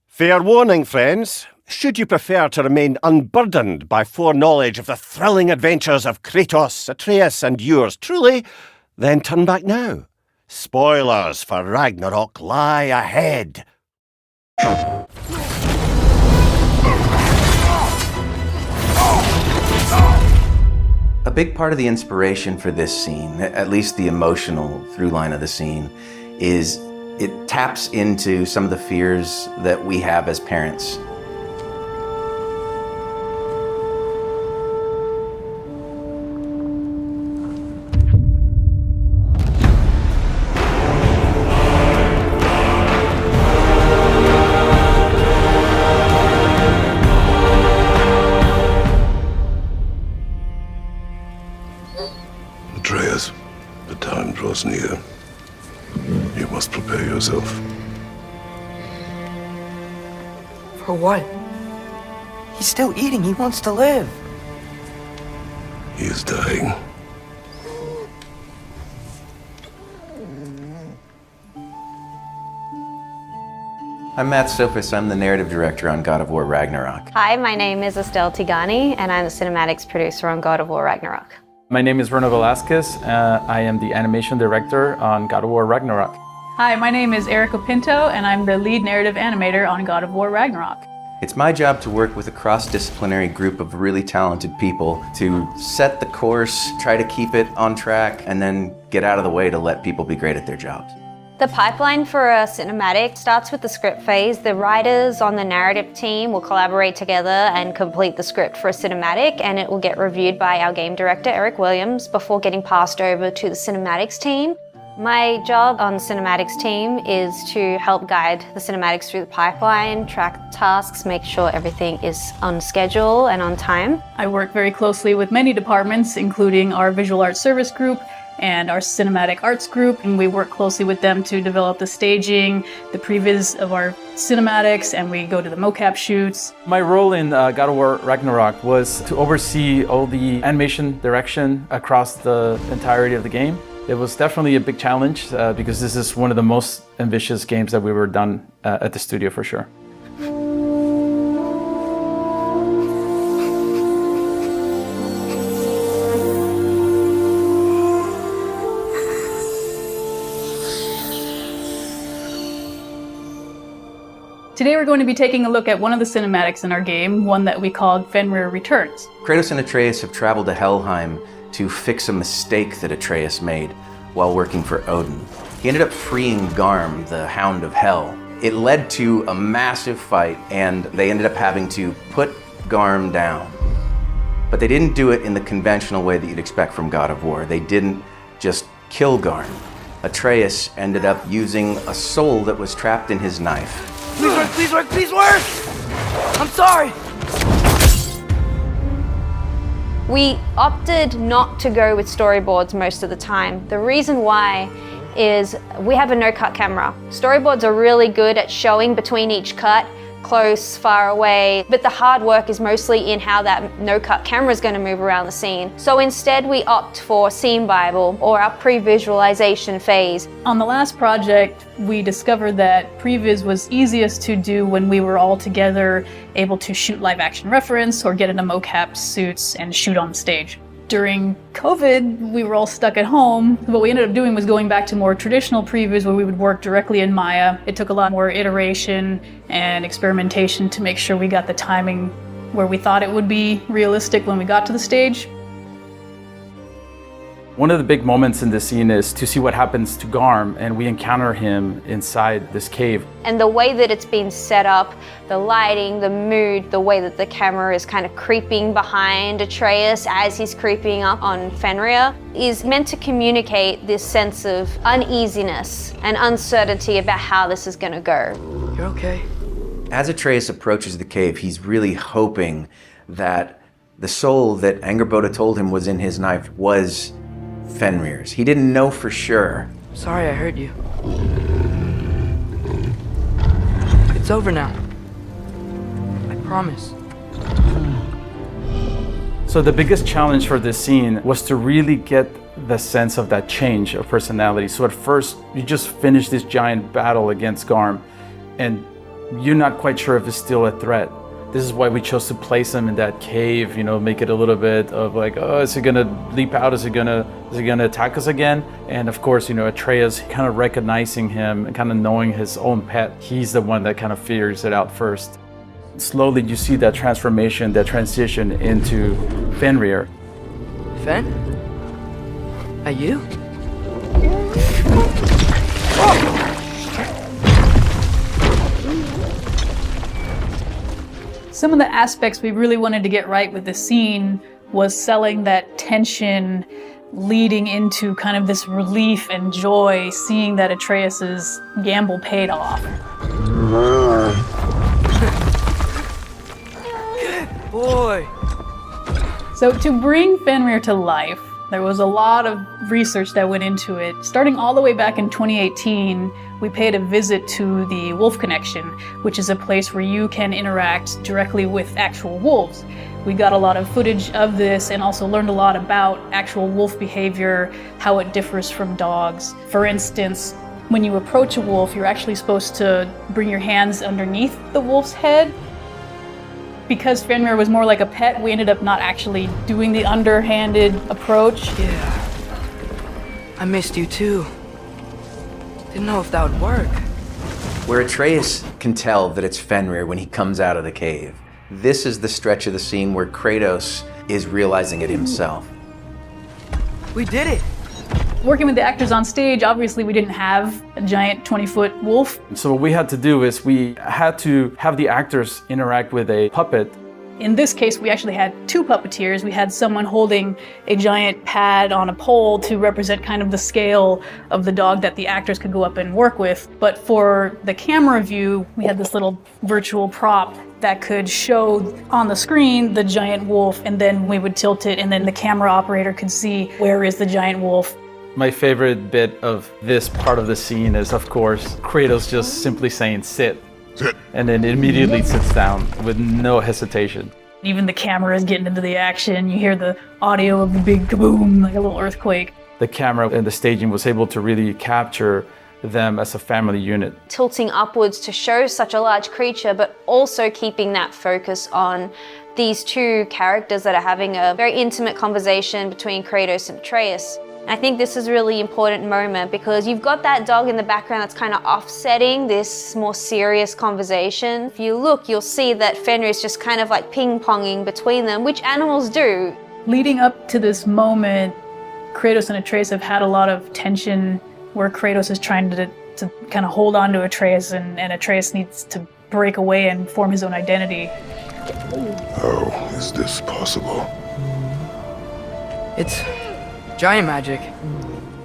Fair warning, friends. Should you prefer to remain unburdened by foreknowledge of the thrilling adventures of Kratos, Atreus, and yours truly, then turn back now. Spoilers for Ragnarok lie ahead. A big part of the inspiration for this scene, at least the emotional through line of the scene, is it taps into some of the fears that we have as parents. Atreus, the time draws near. You must prepare yourself. For what? He's still eating. He wants to live. He is dying. I'm Matt Sophos. I'm the narrative director on God of War Ragnarok. Hi, my name is Estelle Tigani, and I'm the cinematics producer on God of War Ragnarok. My name is Bruno Velasquez. I am the animation director on God of War Ragnarok. Hi, my name is Erica Pinto, and I'm the lead narrative animator on God of War Ragnarok. It's my job to work with a cross-disciplinary group of really talented people to set the course, try to keep it on track, and then get out of the way to let people be great at their jobs. The pipeline for a cinematic starts with the script phase. The writers on the narrative team will collaborate together and complete the script for a cinematic, and it will get reviewed by our game director, Eric Williams, before getting passed over to the cinematics team. My job on the cinematics team is to help guide the cinematics through the pipeline, track tasks, make sure everything is on schedule and on time. I work very closely with many departments, including our visual arts service group and our cinematic arts group, and we work closely with them to develop the staging, the previs of our cinematics, and we go to the mocap shoots. My role in God of War Ragnarok was to oversee all the animation direction across the entirety of the game. It was definitely a big challenge because this is one of the most ambitious games that we were done at the studio for sure. Today we're going to be taking a look at one of the cinematics in our game, one that we called Fenrir Returns. Kratos and Atreus have traveled to Helheim to fix a mistake that Atreus made while working for Odin. He ended up freeing Garm, the Hound of Hell. It led to a massive fight, and they ended up having to put Garm down. But they didn't do it in the conventional way that you'd expect from God of War. They didn't just kill Garm. Atreus ended up using a soul that was trapped in his knife. Please work, please work, please work! I'm sorry! We opted not to go with storyboards most of the time. The reason why is we have a no-cut camera. Storyboards are really good at showing between each cut, close, far away, but the hard work is mostly in how that no-cut camera is going to move around the scene. So instead we opt for Scene Bible or our pre-visualization phase. On the last project, we discovered that previs was easiest to do when we were all together, able to shoot live action reference or get into mocap suits and shoot on stage. During COVID, we were all stuck at home. What we ended up doing was going back to more traditional previews where we would work directly in Maya. It took a lot more iteration and experimentation to make sure we got the timing where we thought it would be realistic when we got to the stage. One of the big moments in this scene is to see what happens to Garm, and we encounter him inside this cave. And the way that it's been set up, the lighting, the mood, the way that the camera is kind of creeping behind Atreus as he's creeping up on Fenrir is meant to communicate this sense of uneasiness and uncertainty about how this is going to go. You're okay. As Atreus approaches the cave, he's really hoping that the soul that Angerboda told him was in his knife was Fenrir's. He didn't know for sure. Sorry I hurt you. It's over now. I promise. So the biggest challenge for this scene was to really get the sense of that change of personality. So at first, you just finish this giant battle against Garm, and you're not quite sure if it's still a threat. This is why we chose to place him in that cave, make it a little bit of like, oh, is he gonna leap out? Is he gonna attack us again? And of course, Atreus kind of recognizing him and kind of knowing his own pet, he's the one that kind of figures it out first. Slowly you see that transformation, that transition into Fenrir. Fen? Are you? Some of the aspects we really wanted to get right with the scene was selling that tension leading into kind of this relief and joy, seeing that Atreus's gamble paid off. Good boy. So to bring Fenrir to life, there was a lot of research that went into it. Starting all the way back in 2018, we paid a visit to the Wolf Connection, which is a place where you can interact directly with actual wolves. We got a lot of footage of this and also learned a lot about actual wolf behavior, how it differs from dogs. For instance, when you approach a wolf, you're actually supposed to bring your hands underneath the wolf's head. Because Fenrir was more like a pet, we ended up not actually doing the underhanded approach. Yeah. I missed you too. Didn't know if that would work. Where Atreus can tell that it's Fenrir when he comes out of the cave. This is the stretch of the scene where Kratos is realizing it himself. We did it. Working with the actors on stage, obviously we didn't have a giant 20-foot wolf. So what we had to do is we had to have the actors interact with a puppet. In this case, we actually had two puppeteers. We had someone holding a giant pad on a pole to represent kind of the scale of the dog that the actors could go up and work with. But for the camera view, we had this little virtual prop that could show on the screen the giant wolf, and then we would tilt it, and then the camera operator could see where is the giant wolf. My favorite bit of this part of the scene is, of course, Kratos just simply saying, sit. Sit. And then immediately sits down with no hesitation. Even the camera is getting into the action. You hear the audio of the big kaboom, like a little earthquake. The camera and the staging was able to really capture them as a family unit. Tilting upwards to show such a large creature, but also keeping that focus on these two characters that are having a very intimate conversation between Kratos and Atreus. I think this is a really important moment because you've got that dog in the background that's kind of offsetting this more serious conversation. If you look, you'll see that Fenrir is just kind of like ping-ponging between them, which animals do. Leading up to this moment, Kratos and Atreus have had a lot of tension where Kratos is trying to kind of hold on to Atreus, and Atreus needs to break away and form his own identity. How is this possible? It's giant magic.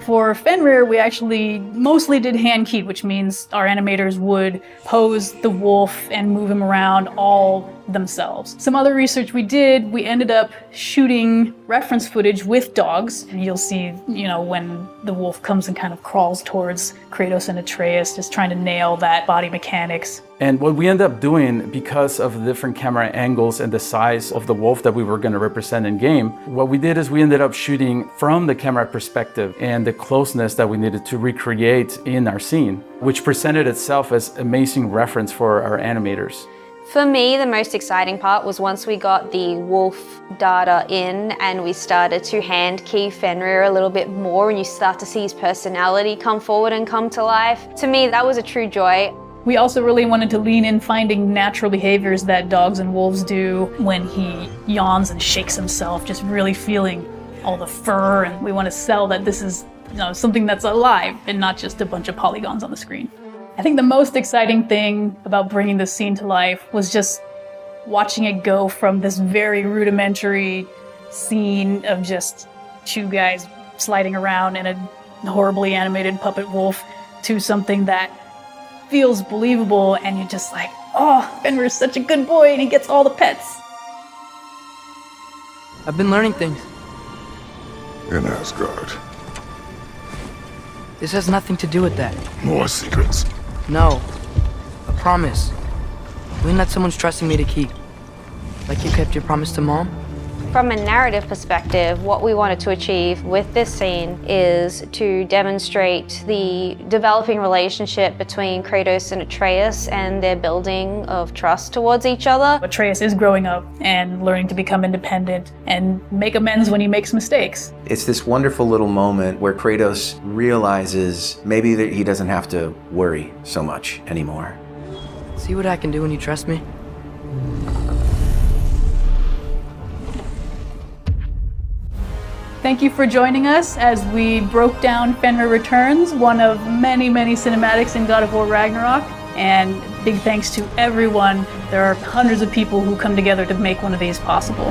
For Fenrir, we actually mostly did hand keyed, which means our animators would pose the wolf and move him around all themselves. Some other research we did, we ended up shooting reference footage with dogs. And you'll see, when the wolf comes and kind of crawls towards Kratos and Atreus, just trying to nail that body mechanics. And what we ended up doing, because of the different camera angles and the size of the wolf that we were going to represent in game, what we did is we ended up shooting from the camera perspective and the closeness that we needed to recreate in our scene, which presented itself as amazing reference for our animators. For me, the most exciting part was once we got the wolf data in and we started to hand key Fenrir a little bit more and you start to see his personality come forward and come to life. To me, that was a true joy. We also really wanted to lean in finding natural behaviors that dogs and wolves do when he yawns and shakes himself, just really feeling all the fur, and we want to sell that this is something that's alive and not just a bunch of polygons on the screen. I think the most exciting thing about bringing this scene to life was just watching it go from this very rudimentary scene of just two guys sliding around in a horribly animated puppet wolf to something that feels believable, and you're just like, oh, Fenrir's such a good boy and he gets all the pets. I've been learning things. In Asgard. This has nothing to do with that. More secrets. No. A promise. Knowing that someone's trusting me to keep. Like you kept your promise to Mom? From a narrative perspective, what we wanted to achieve with this scene is to demonstrate the developing relationship between Kratos and Atreus and their building of trust towards each other. Atreus is growing up and learning to become independent and make amends when he makes mistakes. It's this wonderful little moment where Kratos realizes maybe that he doesn't have to worry so much anymore. See what I can do when you trust me? Thank you for joining us as we broke down Fenrir Returns, one of many, many cinematics in God of War Ragnarok. And big thanks to everyone. There are hundreds of people who come together to make one of these possible.